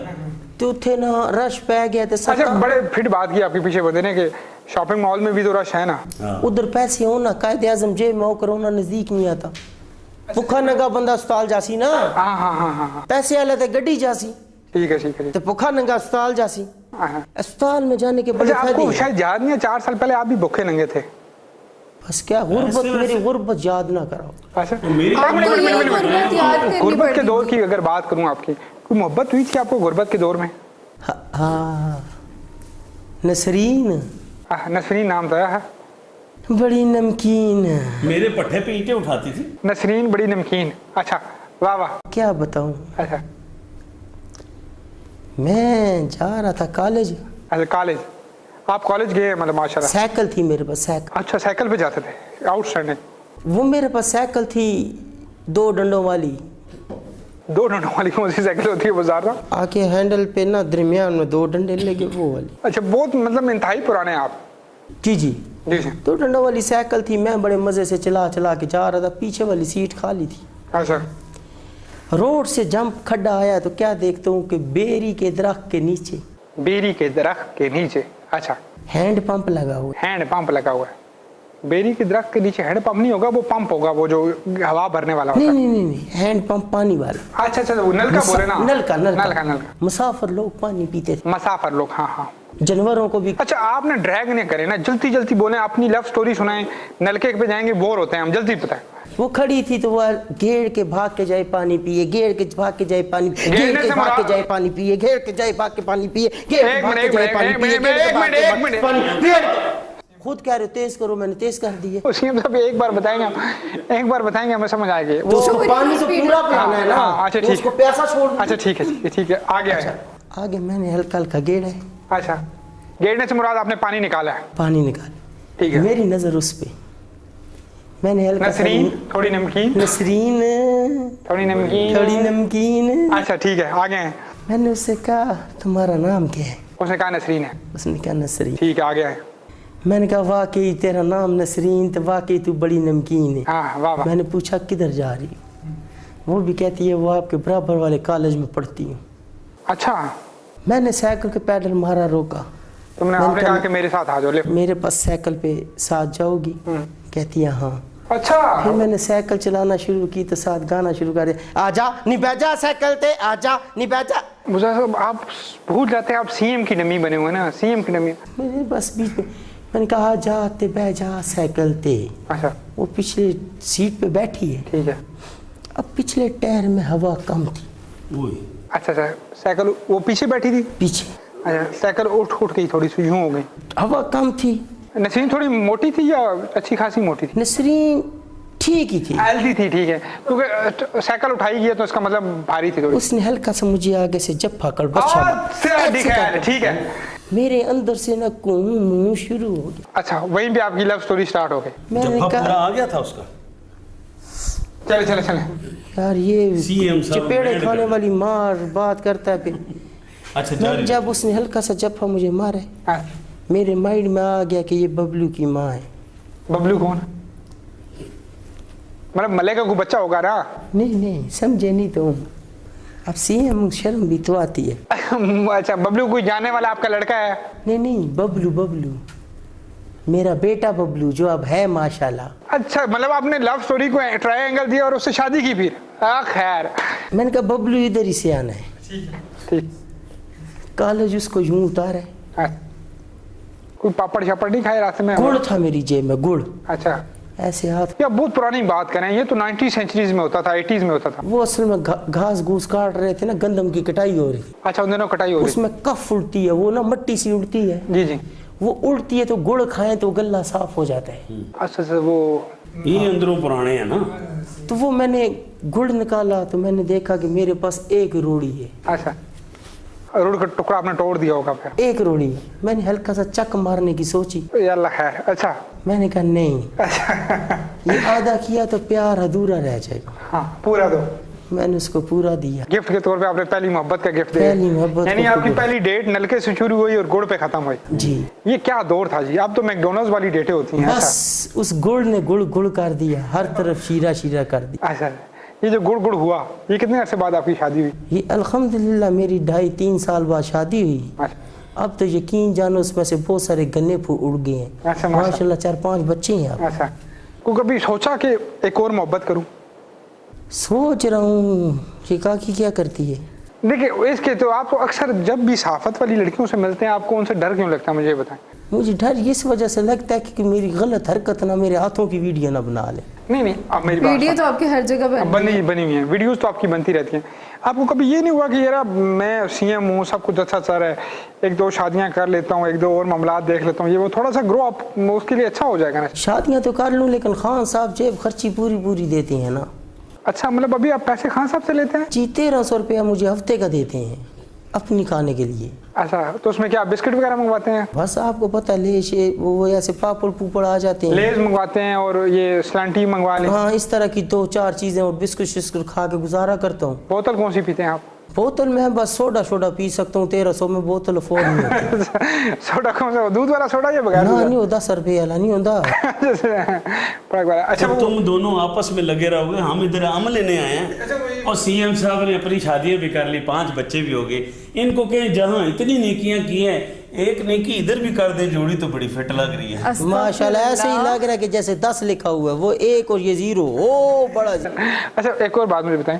تو اتھے نا رش پہ گیا تے اچھا بڑے فٹ بات کی آپ کے پیچھے بندے نے کہ شاپنگ مال میں بھی تو رش ہے نا, ادھر پیسے ہونا, قائد اعظم جیب میں ہو, کرونا نزدیک نہیں آتا. بھکھا ننگا بندہ اسپتال جاسی نا, ہاں ہاں ہاں ہاں پیسے والے تے گڈی جاسی, ٹھیک ہے ٹھیک ہے. تے بھکھا ننگا اسپتال جاسی. ہاں اسپتال میں جانے کے بڑے اچھا آپ فائدے کو ہیں. شاید یاد نہیں ہے 4 سال پہلے آپ بھی بھوکے ننگے تھے. بس کیا غربت, میری غربت یاد نہ کراؤ. اچھا آپ کو یہ غربت یاد کرنی غربت کے پڑی. دور کی اگر بات کروں آپ کی, کوئی محبت ہوئی تھی آپ کو غربت کے دور میں؟ ہاں نسرین نسرین نام تھا, بڑی نمکین, میرے پٹھے پہ اینٹیں اٹھاتی تھی. نسرین بڑی نمکین. اچھا واہ واہ. کیا بتاؤں, اچھا میں جا رہا تھا کالج. اچھا کالج, آپ کالج گئے مطلب ماشاء اللہ. سائیکل تھی میرے پاس, سائیکل. اچھا سائیکل پہ جاتے تھے, آؤٹ اسٹینڈنگ. وہ میرے پاس سائیکل تھی 2 ڈنڈوں والی. 2 ڈنڈوں والی کون سی سائیکل ہوتی ہے بازار میں؟ آگے ہینڈل پہ نا درمیان میں 2 ڈنڈے لگے, وہ والی. اچھا بہت مطلب انتہائی پرانے ہیں آپ. جی جی جی جی 2 ڈنڈوں والی سائیکل تھی, میں بڑے مزے سے چلا کے جا رہا تھا, پیچھے والی سیٹ خالی تھی. اچھا روڈ سے جمپ کھڈا آیا تو کیا دیکھتا ہوں کہ بیری کے درخت کے نیچے, بیری کے درخت کے نیچے, اچھا ہینڈ پمپ لگا ہوا. ہینڈ پمپ لگا ہوا ہے. بیری کے درخت کے نیچے ہینڈ پمپ نہیں ہوگا, وہ پمپ ہوگا, وہ جو ہوا بھرنے والا ہوتا ہے. نہیں, ہینڈ پمپ پانی والا. اچھا اچھا وہ نل کا بولے نا, نل کا. مسافر لوگ پانی پیتے تھے, مسافر لوگ. ہاں ہاں جانوروں کو بھی. اچھا آپ نے ڈریگ نہیں کرے نا, جلدی جلدی بولیں, اپنی لو سٹوری سنائیں. نلکے پہ جائیں گے بور ہوتے ہیں ہم, جلدی پتہ ہے. وہ کھڑی تھی تو وہ گھیڑ کے بھاگ کے جائے پانی پیے, گھیڑ کے بھاگ کے جائے پانی پیے, گھیڑ کے بھاگ کے جائے پانی پیے, گھیڑ کے جائے بھاگ کے پانی پیے, گھیڑ کے بھاگ کے جائے پانی پیے. خود کہہ رہے تیز کرو, میں نے تیز کر دی ہے. اسی ہم سب ایک بار بتائیں گے, ایک بار بتائیں گے ہمیں سمجھ آئے گی. تو اس کو پانی تو پورا پلانا ہے نا, اچھا اس کو پیاسا چھوڑ. اچھا ٹھیک ہے ٹھیک ہے, آگے آئے. آگے میں نے ہلکا ہلکا گیڑا ہے. اچھا گیڑنے سے مراد آپ نے پانی نکالا ہے. پانی نکالا, ٹھیک ہے. میری نظر اس پہ, میں نے ہلکا نسرین تھوڑی نمکین, نسرین تھوڑی نمکین, تھوڑی نمکین. اچھا ٹھیک ہے آگے ہیں. میں نے اس سے کہا تمہارا نام کیا ہے؟ اس نے کہا نسرین ہے. اس نے کہا نسرین. ٹھیک ہے آگے ہیں. میں نے کہا واقعی تیرا نام نسرین, تو واقعی تو بڑی نمکین ہے. ہاں واہ واہ. میں نے پوچھا کدھر جا رہی, وہ بھی کہتی ہے وہ آپ کے برابر والے کالج میں پڑھتی ہوں. اچھا میں نے سائیکل کے پیڈل مارا, روکا, आपने कहा कि मेरे साथ आ जाओ, ले मेरे पास साइकिल पे साथ जाओगी? कहती है हाँ। अच्छा, फिर मैंने साइकिल चलाना शुरू की तो साथ गाना शुरू कर दिया, आजा नी बैजा साइकिल ते, आजा नी बैजा। मुझे आप भूल जाते हैं आप सीएम की डमी बने हुए ना, सीएम की डमी। मैंने बस बीच में मैंने कहा आजा ते बैजा साइकिल ते। अच्छा, वो पिछले सीट पे बैठी है, ठीक है। अब पिछले टायर में हवा कम थी। अच्छा, साइकिल वो पीछे बैठी थी? पीछे। अच्छा, साइकिल उठ गई, थोड़ी सी यूं हो गई। हवा कम थी। नसरीन थोड़ी मोटी थी या अच्छी खासी मोटी थी? नसरीन ठीक ही थी, हेल्दी थी, ठीक है, क्योंकि साइकिल उठाई गई है तो इसका मतलब भारी थी थोड़ी। उसने हल्का सा मुझे आगे से जप्पा कर बच्चा, ठीक है। मेरे अंदर से ना मुंह शुरू हो गया। अच्छा, वहीं पे आपकी लव स्टोरी स्टार्ट हो गई। मैंने कहा आ गया था उसका। चले यार ये CM साहब चपेड़े बैंड खाने कर। वाली मार बात करता है फिर। अच्छा, मैंने जब उसने हल्का सा जप्पा मुझे मारे, मेरे माइंड में आ गया कि ये बबलू की माँ है। बबलू कौन? मतलब मलेका को बच्चा होगा ना? नहीं समझे नहीं तो अब सीएम शर्म भी तो आती है। अच्छा, बबलू कोई जानने वाला आपका लड़का है? नहीं बबलू मेरा बेटा बबलू जो अब है माशाल्लाह। अच्छा, मतलब आपने लव स्टोरी को ट्रायंगल दिया और उससे शादी की फिर? खैर, मैंने कहा बबलू इधर ही से आना है। ठीक। कॉलेज उसको यूं उतारा है। हाँ। कोई पापड़ शापड़ नहीं खाए रास्ते में? गुड़ था मेरी जेब में, गुड़। अच्छा, ऐसे हाथ। या बहुत पुरानी बात करें, ये तो 90 सेंचुरीज में होता था, 80s में होता था। वो असल में घास घूस काट रहे थे ना, गंदम की कटाई हो रही। अच्छा, उन दिनों कटाई हो रही। उसमें कफ उड़ती है, वो ना मिट्टी सी उड़ती है। जी, वो उड़ती है तो गुड़ खाएं तो गला साफ हो जाता है। अच्छा, वो ये अंदरों पुराने हैं ना। तो वो मैंने गुड़ निकाला तो मैंने देखा कि मेरे पास एक रोड़ी है। अच्छा, रोड का टुकड़ा आपने तोड़ दिया होगा फिर? एक रोड़ी है। मैंने हल्का सा चक मारने की सोची, अल्लाह खैर। अच्छा, मैंने कहा नहीं, ये आधा किया तो प्यार अधूरा रह जाएगा। हाँ, पूरा दो। मैंने उसको पूरा दिया। गिफ्ट के तौर पे आपने पहली मोहब्बत का गिफ्ट दिया। पहली मोहब्बत यानी को आपकी गिफ्ट। पहली डेट नलके से शुरू हुई और गुड़ पे खत्म हुई। जी, ये क्या दौर था जी? अब तो मैकडोनल्ड्स वाली डेटें होती हैं। बस उस गुड़ ने गुड़ कर दिया, हर तरफ शीरा कर दिया। अच्छा, ये जो गुड़ हुआ, ये कितने अरसे बाद आपकी शादी हुई? ये अल्हम्दुलिल्लाह मेरी 2.5-3 साल बाद शादी हुई। अच्छा, अब तो यकीन जानो उसमें से बहुत सारे गन्ने फूल उड़ गए हैं। अच्छा, माशाल्लाह 4-5 बच्चे हैं। अब अच्छा, को कभी सोचा कि एक और मोहब्बत करूं? सोच रहा हूँ कि काकी क्या करती है। देखिए, इसके तो आपको अक्सर जब भी सहाफत वाली लड़कियों से मिलते हैं, आपको उनसे डर क्यों लगता है, मुझे बताएं। मुझे डर इस वजह से लगता है कि मेरी गलत हरकत ना मेरे हाथों की वीडियो ना बना ले। नहीं, अब मेरी बात वीडियो तो आपकी हर जगह बनी हुई है, वीडियोस तो आपकी बनती रहती हैं। आपको कभी ये नहीं हुआ कि यार मैं सीएम हूँ, सब कुछ अच्छा चल रहा है, एक दो शादियां कर लेता हूँ, एक दो और मामला देख लेता हूँ, ये वो थोड़ा सा ग्रो अप उसके लिए अच्छा हो जाएगा ना? शादियाँ तो कर लूँ लेकिन खान साहब जेब खर्ची पूरी देते हैं ना। अच्छा, मतलब अभी आप पैसे खान साहब से लेते हैं? जी 1300 रुपया मुझे हफ्ते का देते हैं अपनी खाने के लिए। अच्छा, तो उसमें क्या बिस्किट वगैरह मंगवाते हैं? बस आपको पता है लेश वो ऐसे पापड़ पुपड़ आ जाते हैं, लेज मंगवाते हैं और ये स्लांटी मंगवा लें? हाँ इस तरह की 2-4 चीजें और बिस्कुट शिस्कुट खा के गुजारा करता हूँ। बोतल कौन सी पीते हैं आप? बोतल में बस सोडा पी सकता हूँ, 1300 में बोतल अफोर्ड नहीं होती। सोडा कौन सा, दूध वाला सोडा या बगैर? ना नहीं होता, 10 रुपये वाला नहीं होता। अच्छा, जब तुम दोनों आपस में लगे रहोगे, हम इधर आम लेने आए हैं और सीएम साहब ने अपनी शादियां भी कर ली, 5 बच्चे भी हो गए। इनको कहें जहां इतनी नेकियां की हैं, एक नेकी इधर भी कर दे, जोड़ी तो बड़ी फिट लग रही है। माशाल्लाह ऐसे ही लग रहा है कि जैसे 10 लिखा हुआ है, वो 1 और ये 0। ओ बड़ा। अच्छा, एक और बात मुझे बताएं,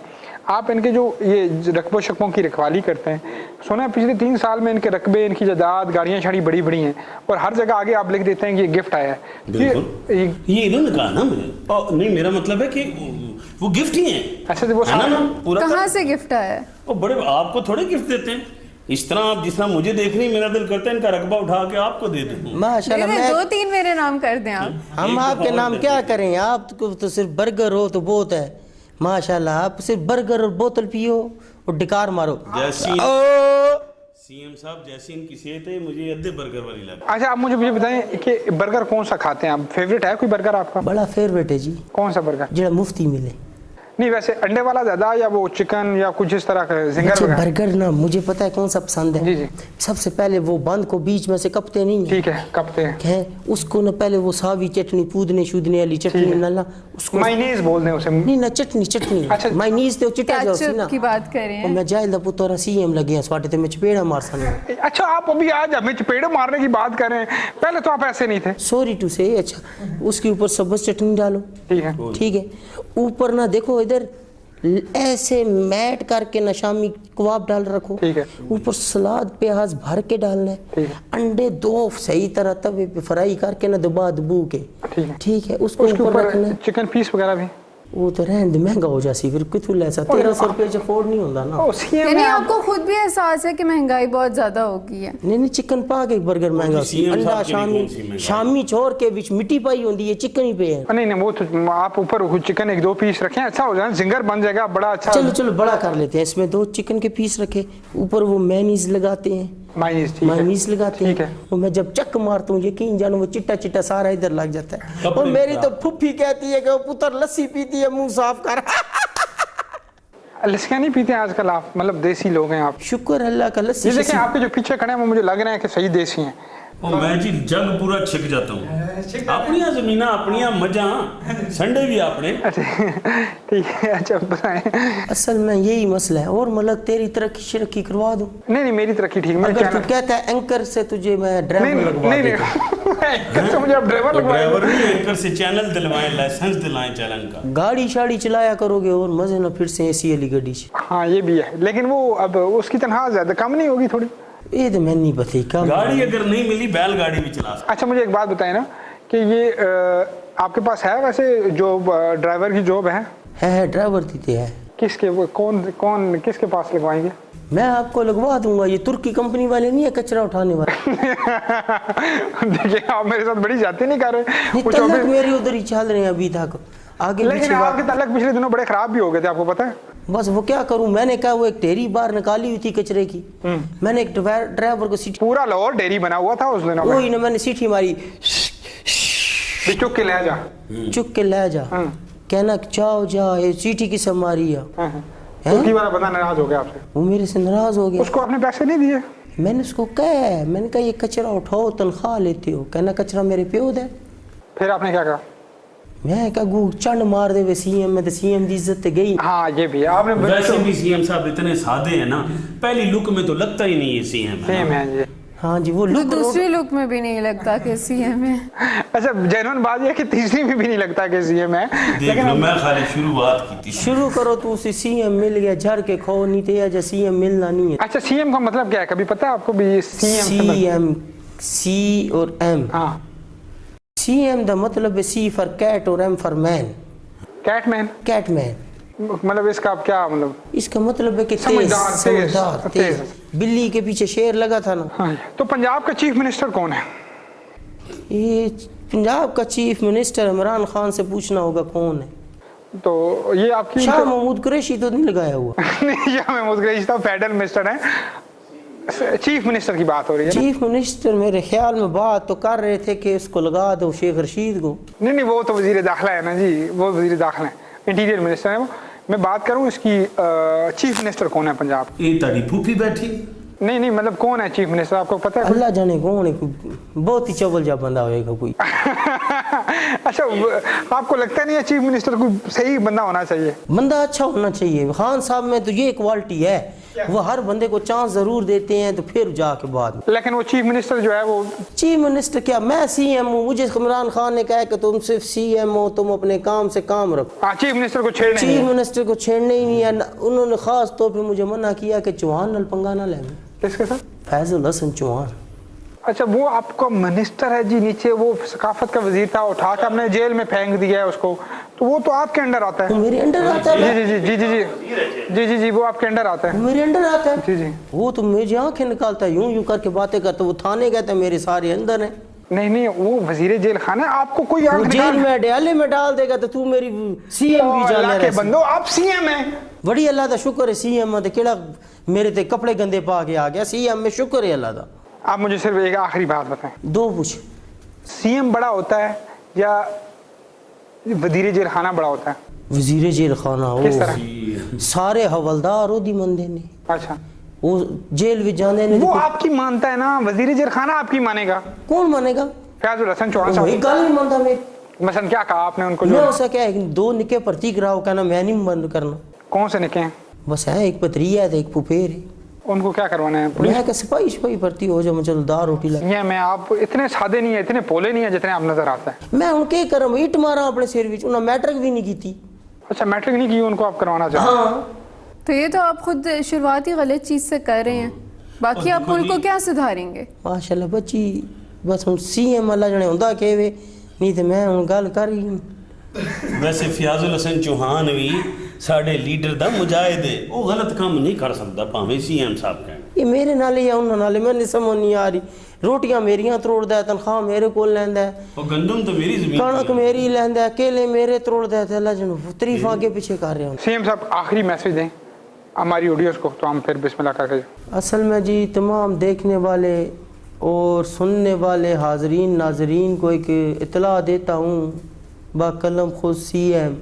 आप इनके जो ये रकबों शकबों की रखवाली करते हैं, सुना है पिछले 3 साल में इनके रकबे, इनकी जायदाद, गाड़ियाँ शाड़ी बड़ी हैं और हर जगह आगे आप लिख देते हैं कि ये गिफ्ट आया है। ये इन्होंने कहा ना मुझे, नहीं मेरा मतलब है कि वो गिफ्ट ही है। अच्छा, वो पूरा कहाँ से गिफ्ट आया है? वो बड़े आपको थोड़े गिफ्ट देते हैं इस तरह। आप जिस तरह मुझे देख रही, मेरा दिल करता है इनका रकबा उठा के आपको दे दूं। माशाल्लाह, मैं 2-3 मेरे नाम कर दें आप। हम आपके नाम क्या करें, आप तो सिर्फ बर्गर हो तो बहुत है। माशाल्लाह, आप सिर्फ बर्गर और बोतल पियो और डिकार मारो। सीएम साहब जैसी इनकी सेहत है, मुझे अद्धे बर्गर वाली लगी। अच्छा, आप मुझे बताएं कि बर्गर कौन सा खाते हैं आप? फेवरेट है कोई बर्गर आपका? बड़ा फेवरेट है जी। कौन सा बर्गर? जो मुफ्ती मिले। नहीं वैसे अंडे वाला ज्यादा या वो चिकन या कुछ इस तरह का जिंगर वगैरह? बर्गर ना मुझे पता है कौन सा पसंद है। जी जी। सबसे पहले वो बंद को बीच में से कपते नहीं ठीक है, कपते हैं। है उसको ना पहले वो सावी चटनी पूदने शूदने वाली चटनी ना उसको मायनीज बोलते हैं उसे। नहीं ना चटनी अच्छा। मायनीज तो चिट्टा जो सी ना की बात कर रहे हैं। मैं जाइल दा पुत्रा सीएम लगे स्वाटे ते मैं चपेड़ा मार सन। अच्छा आप अभी आज हमें चपेड़े मारने की बात कर रहे हैं, पहले तो आप ऐसे नहीं थे। सॉरी टू से। अच्छा उसके ऊपर सब्ज चटनी डालो, ठीक है ठीक है। ऊपर ना देखो इधर ऐसे मैट करके ना शामी कबाब डाल रखो, ठीक है। ऊपर सलाद प्याज भर के डालना है, ठीक है। अंडे 2 सही तरह तवे पे फ्राई करके ना दबा दबू के, ठीक है। ठीक है। उसको उसके ऊपर रखना है। ऊपर चिकन पीस वगैरह भी? वो तो रहने दे महंगा हो जासी फिर कितु ले सा 1300 रुपए च अफोर्ड नहीं होता ना। यानी आपको खुद भी एहसास है कि महंगाई बहुत ज्यादा हो गई है? नहीं चिकन पा के बर्गर महंगा सी, अंडा शामी छोड़ के बीच मिट्टी पाई होती है, चिकन ही पे है। नहीं नहीं वो तो आप ऊपर चिकन 1-2 पीस रखें, अच्छा हो जाए, जिंगर बन जाएगा बड़ा अच्छा। चलो बड़ा कर लेते हैं, इसमें 2 चिकन के पीस रखे, ऊपर वो मेयोनीज लगाते हैं, मायनीज लगाते हैं। और मैं जब चक मारता हूँ यकीन जानो वो चिट्टा चिट्टा सारा इधर लग जाता है। और मेरी तो फुफ्फी कहती है कि वो पुत्र लस्सी पीती है मुंह साफ कर। लस्सियाँ नहीं पीते आजकल आप, मतलब देसी लोग हैं आप। शुक्र अल्लाह का। लस्सी देखें आपके जो पीछे खड़े हैं वो मुझे लग रहे हैं कि सही देसी हैं। मैं जी जग पूरा छिक जाता हूँ। अपनिया जमीना अपनिया मजा संडे भी अपने। ठीक है अच्छा बताएं। असल में यही मसला है। और मतलब तेरी तरक्की शरक्की करवा दूं? नहीं मेरी तरक्की ठीक। अगर तू कहता है एंकर से तुझे मैं ड्राइवर लगवा देता हूं। एंकर से मुझे अब ड्राइवर लगवाएं? ड्राइवर नहीं, एंकर से चैनल दिलवाएं, लाइसेंस दिलाएं चैनल का। गाड़ी शाड़ी चलाया करोगे और मजे ना फिर से एसी वाली गाड़ी से। हाँ ये भी है, लेकिन वो अब उसकी तनख्वाह ज्यादा कम नहीं होगी थोड़ी? ये तो मैं नहीं पता कम। गाड़ी अगर नहीं मिली बैलगाड़ी भी चला सकते। अच्छा मुझे एक बात बताएं ना कि ये आपके पास है वैसे जो ड्राइवर की जॉब है ड्राइवर देते हैं। किसके कौन किसके पास लगवाएंगे? मैं आपको लगवा दूंगा। ये तुर्की कंपनी वाले नहीं है कचरा उठाने वाले। देखिए आप मेरे साथ बड़ी जाती नहीं कर रहे। तलक मेरी उधर ही चल रहे हैं अभी तक आगे। लेकिन आपके तलक पिछले दिनों बड़े खराब भी हो गए थे, आपको पता है? बस वो क्या करूं, मैंने कहा वो एक ढेरी बार निकाली हुई थी कचरे की। मैंने एक ड्राइवर को सीटी, पूरा लाहौर डेयरी बना हुआ था उस दिन। वही ना मैंने सीटी मारी, चुक के ले जा, चुक के ले जा, कहना जाओ जा, ये सीटी की सब मारी है। तुर्की वाला बंदा नाराज हो गया आपसे? वो मेरे से नाराज हो गया। उसको आपने पैसे नहीं दिए? मैंने उसको कहा, मैंने कहा ये कचरा उठाओ तनख्वाह लेते हो। कहना कचरा मेरे प्यो दे। फिर आपने क्या कहा? मैं कहा गू चंड मार दे वे सीएम में, तो सीएम की इज्जत गई। हाँ ये भी है। आपने वैसे भी सीएम साहब इतने सादे हैं ना, पहली लुक में तो लगता ही नहीं है सीएम है जी। हाँ जी वो लुक, दूसरी लुक में भी नहीं लगता कि सीएम है। अच्छा जेन्युइन बात ये है कि तीसरी में भी नहीं लगता कि सीएम है। लेकिन मैं खाली शुरुआत की थी। शुरू करो तो उसे सीएम मिल गया, झर के खो नहीं थे या सीएम मिलना नहीं है। अच्छा सीएम का मतलब क्या है, कभी पता है आपको भी? सीएम सी और एम। हाँ सीएम दा मतलब है सी फॉर कैट और एम फॉर मैन। कैटमैन? कैटमैन मतलब इसका आप क्या मतलब? इसका मतलब है कि समझदार तेज। बिल्ली के पीछे शेर लगा था ना। हाँ। तो पंजाब का चीफ मिनिस्टर कौन है? ये पंजाब का चीफ मिनिस्टर इमरान खान से पूछना होगा कौन है। तो ये आपकी शाह महमूद कुरैशी तो नहीं लगाया हुआ। नहीं शाह महमूद कुरैशी तो फेडरल मिनिस्टर है, चीफ मिनिस्टर की बात हो रही है। चीफ मिनिस्टर मेरे ख्याल में बात तो कर रहे थे कि उसको लगा दो शेख रशीद को। नहीं वो तो वजीर दाखिला है ना जी, वो वजीर दाखिला है, इंटीरियर मिनिस्टर है वो। मैं बात करूं इसकी चीफ मिनिस्टर कौन है पंजाब? ये तारी फूफी बैठी। नहीं मतलब कौन है चीफ मिनिस्टर आपको पता है? अल्लाह जाने कौन है, बहुत ही चवल जा बंदा होएगा कोई। अच्छा आपको लगता नहीं है चीफ मिनिस्टर को सही बंदा होना चाहिए? बंदा अच्छा होना चाहिए। खान साहब में तो ये क्वालिटी है, वो हर बंदे को चांस जरूर देते हैं तो फिर जाके बाद में। लेकिन वो चीफ मिनिस्टर जो है वो चीफ मिनिस्टर क्या, मैं सीएम हूँ, मुझे इमरान खान ने कहा कि तुम सिर्फ सीएम हो, तुम अपने काम से काम रखो। चीफ मिनिस्टर को छेड़ना चीफ मिनिस्टर को छेड़ना ही नहीं है। उन्होंने खास तौर पे मुझे मना किया कि चौहान नाल पंगा ना ले। किसके साथ? फैजुल हसन चौहान। अच्छा वो आपका मिनिस्टर है जी, नीचे वो सकाफत का वजीर था, उठा कर आपने जेल में फेंक दिया है उसको, तो वो तो आपके अंडर आता है। तो मेरे अंडर आता है? जी जी जी जी जी जी जी जी वो आपके अंडर आता है। मेरे अंडर आता है? जी जी। वो तो मेरी आंखें निकालता है, यूं यूं करके बातें करता है। वो थाने कहते हैं मेरे सारे अंदर हैं। नहीं वो वजीर जेल खाना है, आपको कोई जेल में डाले में डाल देगा तो तू मेरी सीएम भी जाने के बंदो, आप सीएम हैं। बड़ी अल्लाह का शुक्र है सीएम है, केड़ा मेरे ते कपड़े गंदे पा के आ गया। सीएम में शुक्र है अल्लाह का। आप मुझे सिर्फ एक आखिरी बात बताएं। दो पूछ। सीएम बड़ा होता है या वजीर जेल खाना बड़ा होता है? वजीर जेल खाना किस वो तरह? सारे हवलदार ओदी मंदे ने, अच्छा, वो जेल में जाने ने वो आपकी मानता है ना, वजीर जेल खाना आपकी मानेगा? कौन मानेगा? फयाजुल हसन चौहान वही साहब गल नहीं मानता मैं। मसलन क्या कहा आपने उनको? मैं जो उसे क्या है, 2 निके भर्ती कराओ, कहना मैं नहीं बंद करना। कौन से निके हैं? बस है, एक पतरिया है तो एक पुपेर है। उनको क्या करवाना है? पुलिस? मैं क्या सिपाही भर्ती हो जाओ, मैं चलो दाल रोटी ला। ये मैं आप इतने सादे नहीं है, इतने पोले नहीं है जितने आप नजर आता है। मैं उनके करम ईट मारा अपने सिर विच, उन्हें मैट्रिक भी नहीं की थी। अच्छा, मैट्रिक नहीं की, उनको आप करवाना चाहते हैं? हाँ, तो ये तो आप खुद शुरुआती गलत चीज़ से कर रहे हैं, बाकी आप उनको क्या सुधारेंगे? माशाल्लाह बच्ची बस हुन सीएम अल्लाह जने हुंदा केवे, नहीं तो मैं हुन गल कर ही नहीं। वैसे फयाजुल हसन चौहान भी साढ़े लीडर दा मुजाहिद है, वो गलत काम नहीं कर सकता भावें सीएम साहब कहण। ये मेरे नाले या उन्हां नाले मैंने समझ नहीं आ रही। रोटियां मेरियां तरोड़दा है, तनख्वाह मेरे कोल लैंदा है, वो गंदम तो मेरी जमीन कणक मेरी लैंदा है, केले मेरे तरोड़दा है, ते अल्लाह जने तारीफ आगे पीछे कर रहे हो। सीएम साहब आखिरी मैसेज दें हमारी ऑडियंस को, तो हम फिर बिस्मिल्लाह करके। असल में जी तमाम देखने वाले और सुनने वाले हाजरीन नाजरीन को एक इतला देता हूँ, बाकलम खुद सीएम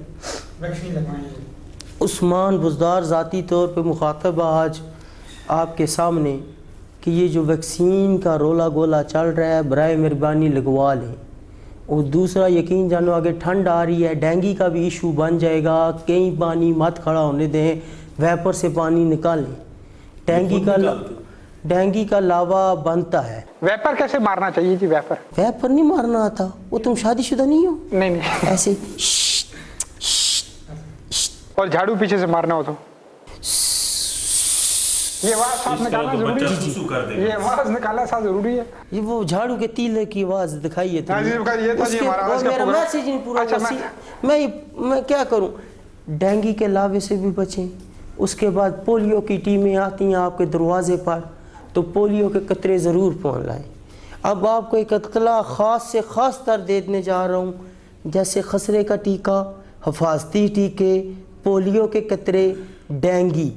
उस्मान बुज़दार ज़ाती तौर पे मुखातब आज आपके सामने कि ये जो वैक्सीन का रोला गोला चल रहा है, बराए मेहरबानी लगवा लें। और दूसरा यकीन जानो, आगे ठंड आ रही है, डेंगू का भी इशू बन जाएगा, कहीं पानी मत खड़ा होने दें, वेपर से पानी निकालें। डेंगू का लावा बनता है। वेपर कैसे मारना चाहिए जी? वेपर नहीं मारना आता, वो तुम शादीशुदा नहीं हो? नहीं नहीं। ऐसे और झाड़ू पीछे से मारना हो तो ये आवाज साफ निकालना जरूरी है। ये आवाज निकालना साफ जरूरी है। ये वो झाड़ू के तीले की आवाज दिखाई है। हाँ जी, ये था जी हमारा आज का मेरा प्रोग्राम। मैसेज नहीं पूरा अच्छा, हुआ। मैं क्या करूं? डेंगू के लावे से भी बचें। उसके बाद पोलियो की टीमें आती हैं आपके दरवाजे पर, तो पोलियो के कतरे ज़रूर पहुँच लाएँ। अब आपको एक इत्तला ख़ास से ख़ास तर देने जा रहा हूँ, जैसे खसरे का टीका, हिफाजती टीके, पोलियो के कतरे, डेंगू।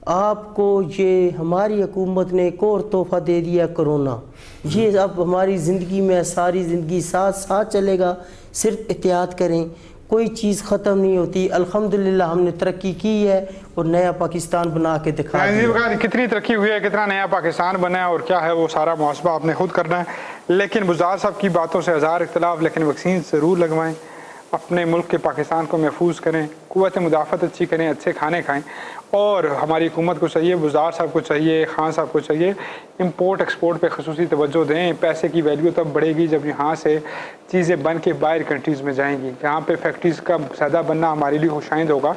आपको ये हमारी हुकूमत ने एक और तोहफ़ा दे दिया, कोरोना। ये अब हमारी ज़िंदगी में सारी ज़िंदगी साथ साथ चलेगा। सिर्फ एहतियात करें, कोई चीज़ ख़त्म नहीं होती। अल्हम्दुलिल्लाह हमने तरक्की की है और नया पाकिस्तान बना के दिखा दिया। कितनी तरक्की हुई है, कितना नया पाकिस्तान बना है और क्या है वो सारा मुहासबा आपने खुद करना है। लेकिन बुज़दार साहब की बातों से हज़ार इख्तलाफ, लेकिन वैक्सीन ज़रूर लगवाएं, अपने मुल्क के पाकिस्तान को महफूज करें, क़ुव्वत मुदाफ़त अच्छी करें, अच्छे खाने खाएं। और हमारी हुकूमत को चाहिए, बुज़दार साहब को चाहिए, खान साहब को चाहिए, इंपोर्ट एक्सपोर्ट पे ख़ुसूसी तवज्जो दें। पैसे की वैल्यू तब बढ़ेगी जब यहाँ से चीज़ें बन के बाहर कंट्रीज़ में जाएंगी। यहाँ पे फैक्ट्रीज़ का ज़्यादा बनना हमारे लिए खुशाइंद होगा।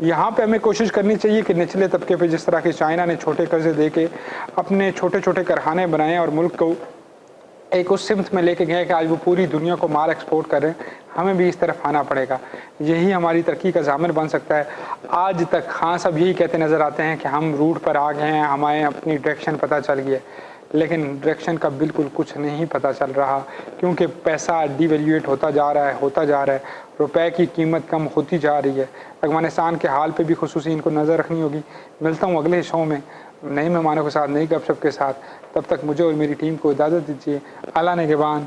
यहाँ पे हमें कोशिश करनी चाहिए कि निचले तबके पे, जिस तरह की चाइना ने छोटे कर्जे दे के अपने छोटे छोटे कारखाने बनाए और मुल्क को एक उस सिमत में लेके गए कि आज वो पूरी दुनिया को माल एक्सपोर्ट कर रहे हैं, हमें भी इस तरफ आना पड़ेगा। यही हमारी तरक्की का ज़ामिन बन सकता है। आज तक खान साहब यही कहते नज़र आते हैं कि हम रूट पर आ गए हैं, हमें अपनी डायरेक्शन पता चल गई है, लेकिन डायरेक्शन का बिल्कुल कुछ नहीं पता चल रहा, क्योंकि पैसा डिवैल्यूएट होता जा रहा है, रुपए की कीमत कम होती जा रही है। अफगानिस्तान के हाल पे भी खुसूसी इनको नज़र रखनी होगी। मिलता हूँ अगले शो में नए मेहमानों के साथ, नई गपशप के साथ। तब तक मुझे और मेरी टीम को इजाज़त दीजिए। अल्लाह ने के बान।